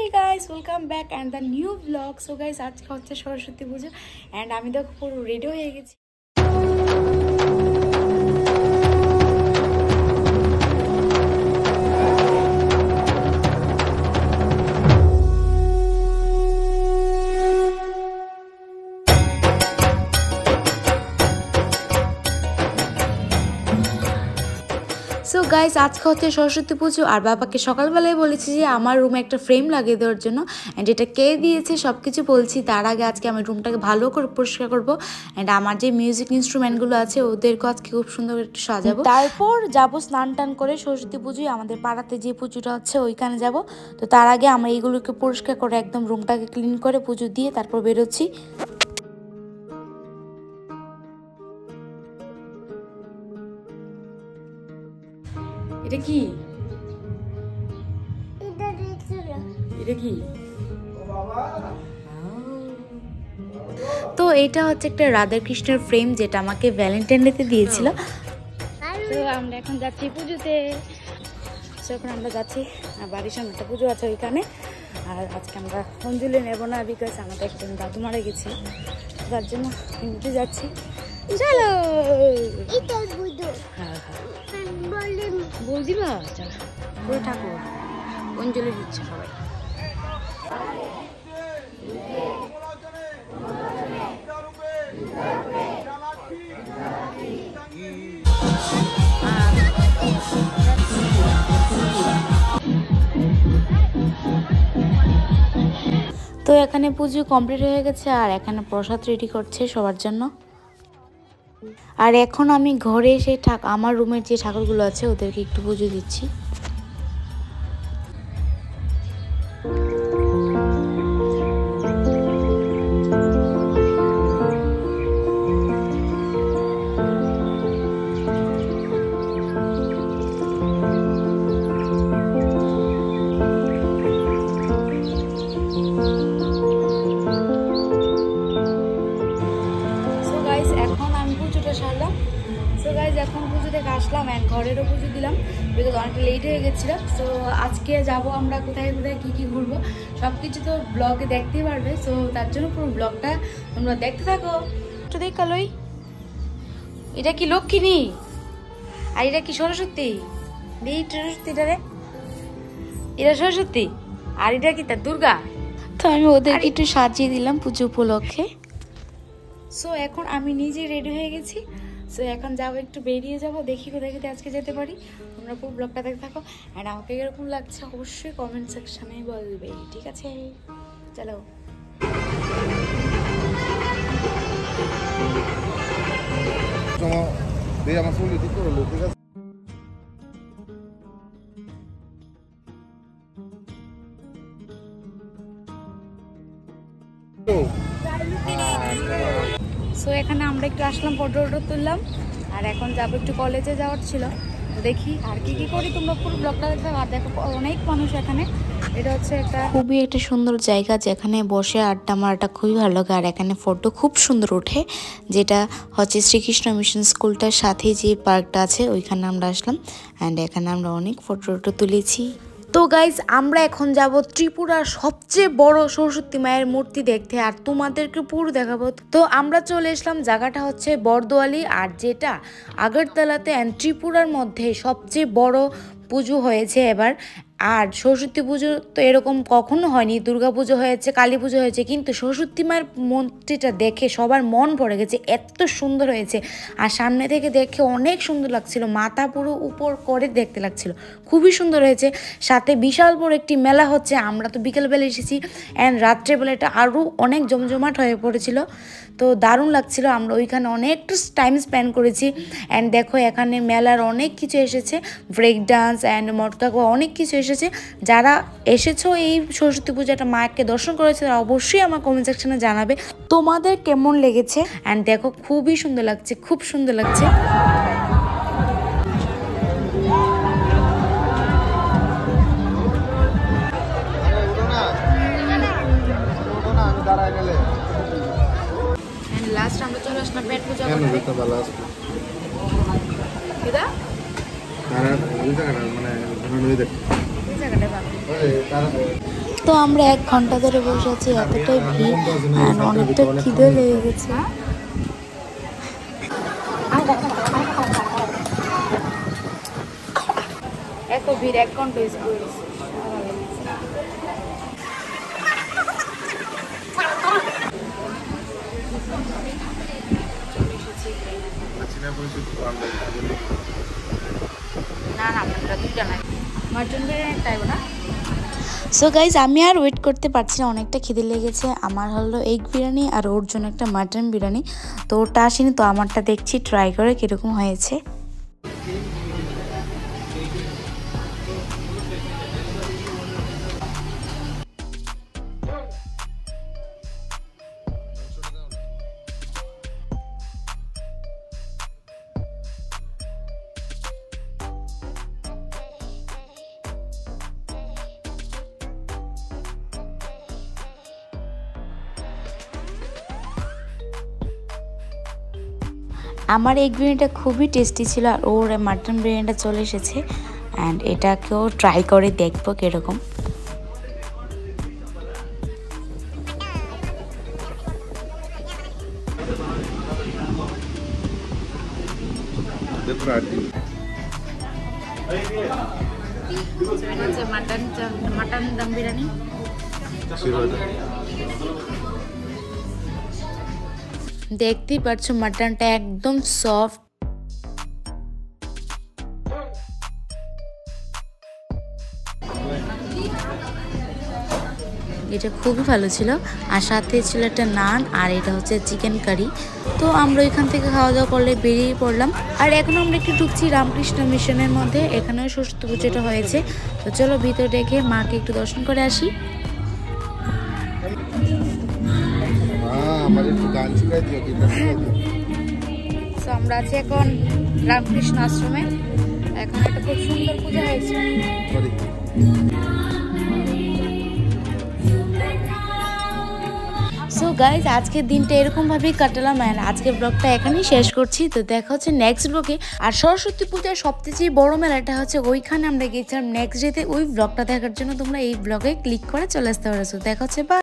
Hey guys, welcome back and the new vlog. So guys, আজকে হচ্ছে সরস্বতী পূজা and আমি দেখো পুরো রেডি হয়ে গেছি। সো গাইস, আজকে হচ্ছে সরস্বতী পুজো আর বাবাকে সকালবেলায় বলেছি যে আমার রুমে একটা ফ্রেম লাগিয়ে দেওয়ার জন্য। অ্যান্ড এটা কে দিয়েছে সব কিছু বলছি, তার আগে আজকে আমি রুমটাকে ভালো করে পরিষ্কার করবো। অ্যান্ড আমার যে মিউজিক ইনস্ট্রুমেন্টগুলো আছে ওদেরকে আজকে খুব সুন্দর একটু সাজাবো। তারপর যাবো স্নান টান করে সরস্বতী পুজোয় আমাদের পাড়াতে যে পুজোটা হচ্ছে ওইখানে যাব। তো তার আগে আমরা এইগুলোকে পরিষ্কার করে একদম রুমটাকে ক্লিন করে পুজো দিয়ে তারপর বেরোচ্ছি। এটা কি তো এটা হচ্ছে একটা রাধা কৃষ্ণের ফ্রেম যেটা আমাকে ভ্যালেন্টাইন ডেতে দিয়েছিল। তো আমরা এখন যাচ্ছি পুজোতে। এখন আমরা যাচ্ছি বাড়ির সামনে একটা পুজো আছে ওইখানে। আর আজকে আমরা অঞ্জলি নেবো না, বিকজ আমাদের একজন দাদু মারা গেছে, তার জন্য নিতে যাচ্ছি। চলো বলছি বা চলো পুরো ঠাকুর অঞ্জলি দিচ্ছে সবাই। তো এখানে পুজো কমপ্লিট হয়ে গেছে আর এখানে প্রসাদ রেডি করছে সবার জন্য। আর এখন আমি ঘরে এসে আমার রুমের যে ঠাকুরগুলো আছে ওদেরকে একটু পুজো দিচ্ছি। এখন পুজো থেকে আসলাম অ্যান্ড ঘরেরও পুজো দিলাম, বিকজ অনেকটা লেট হয়ে গেছিলো। সো আজকে যাব আমরা কোথায় কোথায় কী কী ঘুরবো সব কিছু তো ব্লগে দেখতেই পারবে। সো তার জন্য পুরো ব্লগটা তোমরা দেখতে থাকো। একটু দেখালোই, এটা কি লক্ষ্মী আর এটা কি সরস্বতী? সরস্বতীটা রে, এটা সরস্বতী আর এটা কি তার দুর্গা। তো আমি ওদেরকে একটু সাজিয়ে দিলাম পুজো উপলক্ষে। সো এখন আমি নিজে রেডি হয়ে গেছি। সো এখন যাবো, একটু বেরিয়ে যাবো, দেখি কোথায় কোথায় আজকে যেতে পারি। তোমরা পুরো ব্লগটা দেখতে থাকো অ্যান্ড আমাকে এরকম লাগছে অবশ্যই কমেন্ট সেকশনে বলবে, ঠিক আছে? চলো। সো এখানে আমরা একটু আসলাম, ফটো তুললাম আর এখন যাবো একটু কলেজে যাওয়ার ছিল। দেখি আর কি কি করি, তোমরা পুরো ব্লগটা দেখতে। আর দেখো অনেক মানুষ এখানে। এটা হচ্ছে খুবই একটা সুন্দর জায়গা যেখানে বসে আড্ডা মারাটা খুবই ভালো লাগে। আর এখানে ফটো খুব সুন্দর ওঠে, যেটা হচ্ছে শ্রীকৃষ্ণ মিশন স্কুলটার সাথে যে পার্কটা আছে ওইখানে আমরা আসলাম অ্যান্ড এখানে আমরা অনেক ফটো তুলেছি। তো গাইজ, আমরা এখন যাব ত্রিপুরার সবচেয়ে বড় সরস্বতী মায়ের মূর্তি দেখতে আর তোমাদেরকে পুরো দেখাবো। তো আমরা চলে এসলাম, জায়গাটা হচ্ছে বরদোয়ালি আর যেটা আগরতলাতে অ্যান্ড ত্রিপুরার মধ্যে সবচেয়ে বড় পুজো হয়েছে এবার। আর সরস্বতী পুজো তো এরকম কখনো হয়নি, দুর্গা পুজো হয়েছে, কালী পুজো হয়েছে, কিন্তু সরস্বতী মায়ের মূর্তিটা দেখে সবার মন পড়ে গেছে, এত সুন্দর হয়েছে। আর সামনে থেকে দেখে অনেক সুন্দর লাগছিল, মাথা পুরো উপর করে দেখতে লাগছিল, খুবই সুন্দর হয়েছে। সাথে বিশাল বড় একটি মেলা হচ্ছে। আমরা তো বিকেলবেলা এসেছি অ্যান্ড রাত্রেবেলা এটা আরও অনেক জমজমাট হয়ে পড়েছিল। তো দারুণ লাগছিল, আমরা ওইখানে অনেকটা টাইম স্পেন্ড করেছি। অ্যান্ড দেখো এখানে মেলার অনেক কিছু এসেছে, ব্রেক ডান্স অ্যান্ড মটকা অনেক কিছু এসেছে। যারা এসেছো এই সরস্বতী পূজাটা মাকে দর্শন করেছে তারা অবশ্যই আমার কমেন্ট সেকশনে জানাবে তোমাদের কেমন লেগেছে। অ্যান্ড দেখো খুবই সুন্দর লাগছে, খুব সুন্দর লাগছে। লাস্ট আমরা চলে আসলাম পেট পূজা তো আমরা 1 ঘন্টা ধরে বসে আছি, এতটাই ভিড় আর অনেকটা খিদে লেগে গেছে। এত ভিড় 1 ঘন্টা সো গাইজ আমি আর ওয়েট করতে পারছি না, অনেকটা খিদে লেগেছে। আমার হলো এগ বিরিয়ানি আর ওর জন্য একটা মাটন বিরিয়ানি। তো ওটা আসেনি, তো আমারটা দেখছি ট্রাই করে কীরকম হয়েছে। আমার এগ বিরিয়ানিটা খুবই টেস্টি ছিল আর ওর মাটন বিরিয়ানিটা চলে এসেছে। অ্যান্ড এটাকেও ট্রাই করে দেখবো কীরকম। মাটন দম বিরিয়ানি দেখতেই পাচ্ছ, মাটনটা একদম সফট। এটা খুবই ভালো ছিল আর সাথে ছিল একটা নান আর এটা হচ্ছে চিকেন কারি। তো আমরা এখান থেকে খাওয়া দাওয়া করলে বেরিয়ে পড়লাম। আর এখন আমরা একটু ঢুকছি রামকৃষ্ণ মিশনের মধ্যে, এখানেও সরস্বতী পুজোটা হয়েছে। তো চলো ভিতরে ডেকে মাকে একটু দর্শন করে আসি। আমরা আছি এখন রামকৃষ্ণ আশ্রমে, এখন একটা খুব সুন্দর পূজা হয়েছে। সো গাইজ আজকের দিনটা এরকমভাবেই কাটালাম আর আজকের ব্লগটা এখানেই শেষ করছি। তো দেখা হচ্ছে নেক্সট ব্লগে। আর সরস্বতী পূজার সবচেয়ে বড় মেলাটা হচ্ছে ওইখানে আমরা গিয়েছিলাম নেক্সট ডেতে। ওই ব্লগটা দেখার জন্য তোমরা এই ব্লগে ক্লিক করে চলে আসতে পারছো। দেখা হচ্ছে বা